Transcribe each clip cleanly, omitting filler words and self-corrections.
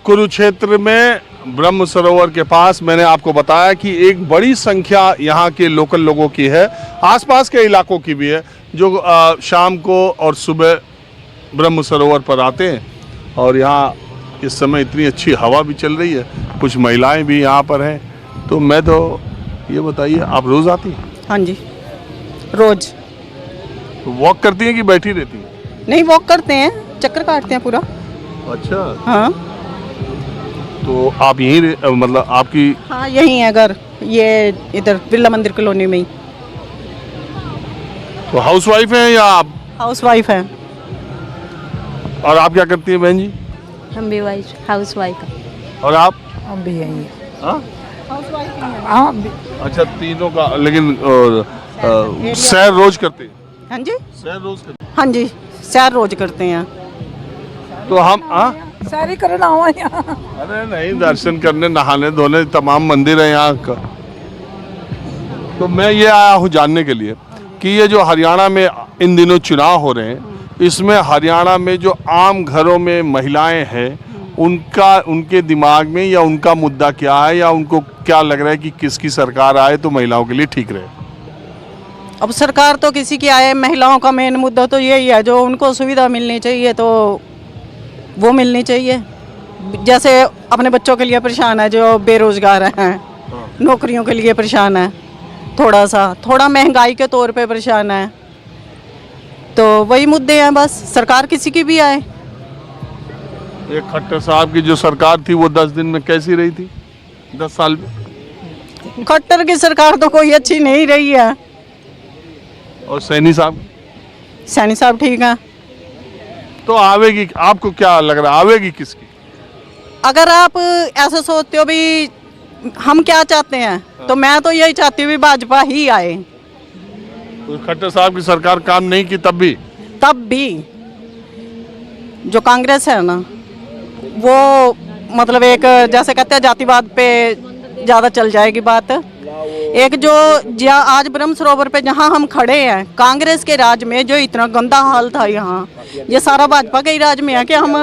कुरुक्षेत्र में ब्रह्म सरोवर के पास मैंने आपको बताया कि एक बड़ी संख्या यहाँ के लोकल लोगों की है, आसपास के इलाकों की भी है, जो शाम को और सुबह ब्रह्म सरोवर पर आते हैं। और यहाँ इस समय इतनी अच्छी हवा भी चल रही है, कुछ महिलाएं भी यहाँ पर हैं। तो मैं तो ये बताइए, आप रोज़ आती हैं? हाँ जी, रोज। तो वॉक करती हैं कि बैठी रहती हैं? नहीं, वॉक करते हैं, चक्कर काटते हैं पूरा। अच्छा। हाँ तो आप यहीं मतलब आपकी? हाँ, यहीं है घर, ये इधर बिरला मंदिर कॉलोनी में ही। तो हाउस वाइफ हैं या आप? हाउस वाइफ है। और आप क्या करती हैं बहन जी? हम भी हाउस वाइफ है। और आप? हम भी यही हैं। हाँ? हाँ अच्छा, तीनों का। लेकिन सैर रोज करते हैं? हाँ जी, सैर रोज करते हाँ जी, सैर रोज करते हैं। हैं? तो हम सारी करना हुआ यहाँ। अरे नहीं, दर्शन करने, नहाने धोने तमाम मंदिर है यहाँ का। तो मैं ये आया हूँ जानने के लिए कि ये जो हरियाणा में इन दिनों चुनाव हो रहे हैं, इसमें हरियाणा में जो आम घरों में महिलाएं हैं, उनके दिमाग में या उनका मुद्दा क्या है, या उनको क्या लग रहा है कि किसकी सरकार आए तो महिलाओं के लिए ठीक रहे? अब सरकार तो किसी की आए, महिलाओं का मेन मुद्दा तो यही है, जो उनको सुविधा मिलनी चाहिए तो वो मिलनी चाहिए। जैसे अपने बच्चों के लिए परेशान है, जो बेरोजगार हैं, नौकरियों के लिए परेशान है, थोड़ा महंगाई के तौर पे परेशान है। तो वही मुद्दे हैं बस, सरकार किसी की भी आए। एक खट्टर साहब की जो सरकार थी वो 10 दिन में कैसी रही थी? 10 साल में खट्टर की सरकार तो कोई अच्छी नहीं रही है। और सैनी साहब? सैनी साहब ठीक है। तो आवेगी, आपको क्या लग रहा है आवेगी किसकी? अगर आप ऐसा सोचते हो भी हम क्या चाहते हैं, तो मैं तो यही चाहती हूँ भी भाजपा ही आए। तो खट्टर साहब की सरकार काम नहीं की तब भी जो कांग्रेस है ना, वो मतलब एक जैसे कहते हैं जातिवाद पे ज़्यादा चल जाएगी बात। एक जो आज ब्रह्म सरोवर पे जहाँ हम खड़े हैं, कांग्रेस के राज में जो इतना गंदा हाल था यहाँ, ये सारा भाजपा के ही राज में है कि हम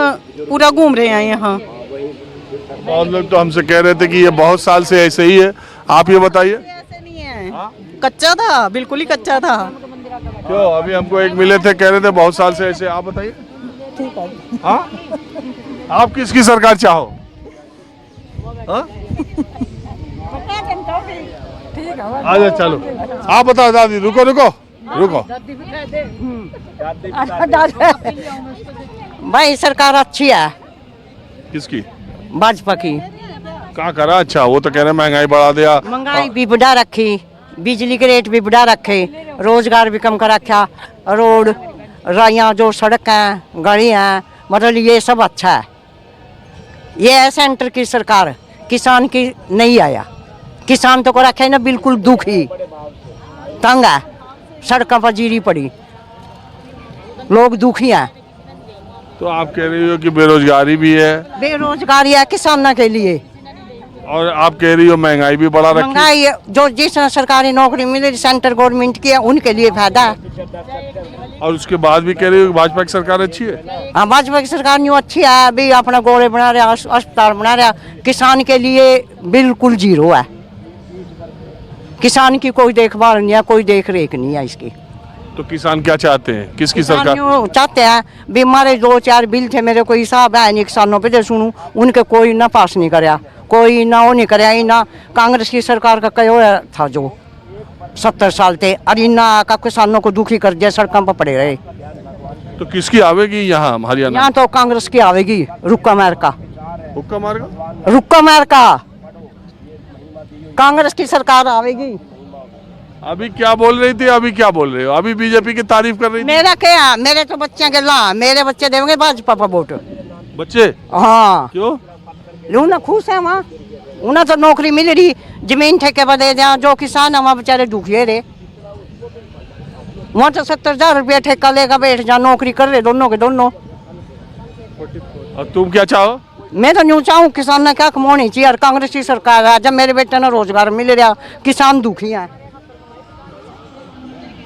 पूरा घूम रहे हैं यहाँ। बहुत लोग तो हमसे कह रहे थे कि ये बहुत साल से ऐसे ही है, आप ये बताइए। ऐसे नहीं है, कच्चा था, बिल्कुल ही कच्चा था। क्यों? अभी हमको एक मिले थे, कह रहे थे बहुत साल से ऐसे। आप बताइए। ठीक है। हाँ, आप किसकी सरकार चाहो? हाँ? ठीक है। आजा चलो, आप बताओ दादी। रुको। भाई सरकार अच्छी है। किसकी? भाजपा की। क्या करा? अच्छा, वो तो कह रहे महंगाई बढ़ा दिया, महंगाई भी बढ़ा रखी, बिजली के रेट भी बढ़ा रखे, रोजगार भी कम कर रखा, रोड राइयाँ जो सड़क हैं, गाड़ी हैं, मतलब ये सब अच्छा है। ये है सेंटर की सरकार, किसान की नहीं आया। किसान तो को रखे ना बिल्कुल दुखी, तंग है, सड़कों पर जीरी पड़ी, लोग दुखी हैं। तो आप कह रही हो कि बेरोजगारी भी है? बेरोजगारी है किसानों के लिए। और आप कह रही हो महंगाई भी बढ़ा रखी? महंगाई जो जिस सरकारी नौकरी मिले सेंट्रल गवर्नमेंट की है, उनके लिए फायदा है। और उसके बाद भी कह रही हो कि भाजपा की सरकार अच्छी है? हाँ, भाजपा की सरकार न्यू अच्छी है। अभी अपना गोले बना रहा, अस्पताल बना रहा, किसान के लिए बिल्कुल जीरो है। किसान की कोई देखभाल नहीं है, कोई देख रेख नहीं है इसकी। तो किसान क्या चाहते हैं, किसकी सरकार? चाहते हैं भी हमारे 2-4 बिल थे, मेरे कोई हिसाब है नहीं किसानों पे जो सुनूं, उनके कोई ना पास नहीं कराया, कोई ना वो नहीं कराया। ना कांग्रेस की सरकार का कहो था जो 70 साल थे, और इन्ना का किसानों को दुखी कर दिया, सड़कों पर पड़े रहे। तो किसकी आवेगी यहाँ हरियाणा? यहाँ तो कांग्रेस की आवेगी, रुक्का मार का। हुक्का मारेगा? रुक्का मार का कांग्रेस की सरकार आवेगी। अभी क्या बोल रही थी? अभी क्या बोल रहे हो? अभी बीजेपी की तारीफ कर रही थी। मेरा क्या, मेरे तो बच्चे के ला, मेरे बच्चे देंगे भाजपा पर वोट। बच्चे? हाँ, क्यों? लू ना खुश है वहाँ, उन्हें तो नौकरी मिल रही, जमीन ठेके पर दे दिया। जो किसान है वहाँ बेचारे दुखिए रहे, वहाँ तो 70,000 रुपया ठेका लेगा, बैठ जा, नौकरी कर रहे दोनों के दोनों। और तुम क्या चाहो? मैं तो न्यू चाहूँ किसान ने क्या कमानी चाहिए, और कांग्रेस की सरकार है। जब मेरे बेटे ने रोजगार मिल रहा, किसान दुखी है।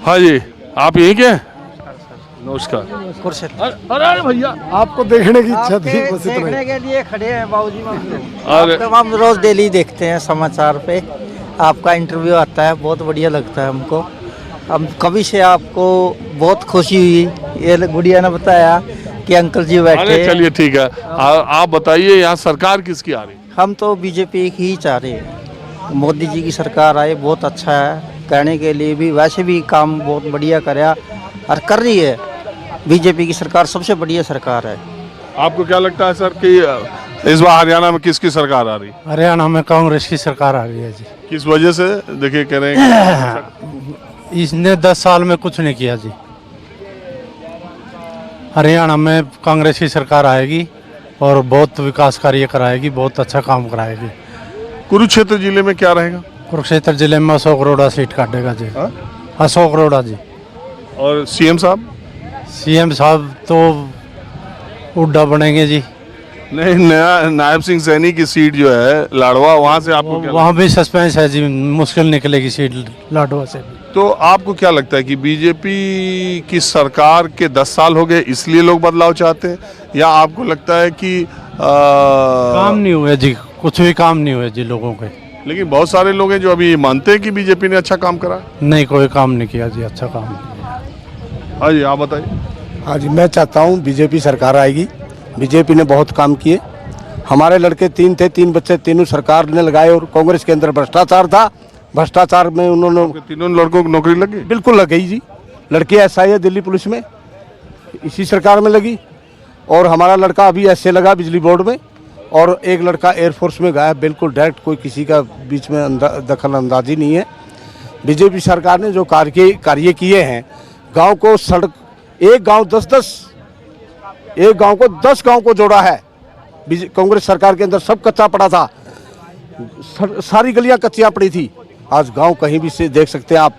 हाँ जी, आप यहीं के? नमस्कार। अरे भैया, आपको देखने की इच्छा थी, बस इतना ही। देखने के लिए खड़े हैं बाबूजी। अरे आपका हम रोज डेली देखते हैं समाचार पे, आपका इंटरव्यू आता है, बहुत बढ़िया लगता है हमको। हम कभी से आपको बहुत खुशी हुई, ये गुड़िया ने बताया कि अंकल जी अरे बैठे। चलिए ठीक है, आप बताइए यहाँ सरकार किसकी आ रही? हम तो बीजेपी की ही चाह रहे हैं, मोदी जी की सरकार आए, बहुत अच्छा है। कहने के लिए भी वैसे भी काम बहुत बढ़िया कराया और कर रही है। बीजेपी की सरकार सबसे बढ़िया सरकार है। आपको क्या लगता है सर कि इस बार हरियाणा में किसकी सरकार आ रही? हरियाणा में कांग्रेस की सरकार आ रही है जी। किस वजह से? देखिए कह रहे हैं इसने 10 साल में कुछ नहीं किया जी। हरियाणा में कांग्रेस की सरकार आएगी और बहुत विकास कार्य कराएगी, बहुत अच्छा काम कराएगी। कुरुक्षेत्र जिले में क्या रहेगा? कुरुक्षेत्र जिले में अशोक अरोड़ा सीट काटेगा जी। हाँ? अशोक अरोड़ा जी। और सीएम साहब? सीएम साहब तो हुड्डा बनेंगे जी। नहीं, नया नायब सिंह सैनी की सीट जो है लाडवा, वहाँ से आपको क्या वहाँ भी सस्पेंस है जी, मुश्किल निकलेगी सीट लाडवा से भी। तो आपको क्या लगता है कि बीजेपी की सरकार के 10 साल हो गए इसलिए लोग बदलाव चाहते हैं, या आपको लगता है कि काम नहीं हुए जी, कुछ भी काम नहीं हुए जी लोगों के। लेकिन बहुत सारे लोग हैं जो अभी मानते हैं कि बीजेपी ने अच्छा काम करा? नहीं, कोई काम नहीं किया जी, अच्छा काम नहीं किया। हाँ जी, आप बताइए। हाँ जी, मैं चाहता हूँ बीजेपी सरकार आएगी। बीजेपी ने बहुत काम किए। हमारे लड़के 3 थे, 3 बच्चे तीनों सरकार ने लगाए, और कांग्रेस के अंदर भ्रष्टाचार था। भ्रष्टाचार में उन्होंने तीनों लड़कों को नौकरी लगी? बिल्कुल लग गई जी। लड़की एसआई है दिल्ली पुलिस में, इसी सरकार में लगी। और हमारा लड़का अभी ऐसे लगा बिजली बोर्ड में, और एक लड़का एयरफोर्स में गया, बिल्कुल डायरेक्ट, कोई किसी का बीच में दखल अंदाजी नहीं है। बीजेपी सरकार ने जो कार्य किए हैं, गांव को सड़क, एक गांव 10 गांव को जोड़ा है। कांग्रेस सरकार के अंदर सब कच्चा पड़ा था, सारी गलियां कच्चियां पड़ी थी। आज गांव कहीं भी से देख सकते हैं आप,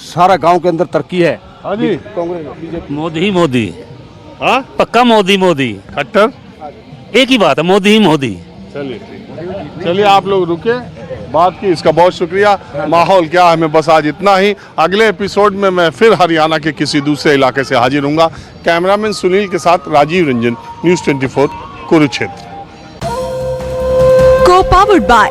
सारा गांव के अंदर तरक्की है। हाँ जी, कांग्रेस बीजेपी। मोदी ही मोदी। हाँ, पक्का मोदी मोदी। खट्टर एक ही बात है, मोदी ही मोदी। चलिए आप लोग रुके, बात की, इसका बहुत शुक्रिया। माहौल क्या है, मैं बस आज इतना ही। अगले एपिसोड में मैं फिर हरियाणा के किसी दूसरे इलाके से हाजिर हूँगा। कैमरामैन सुनील के साथ Rajiv Ranjan, news 24 Kurukshetra. Co-powered by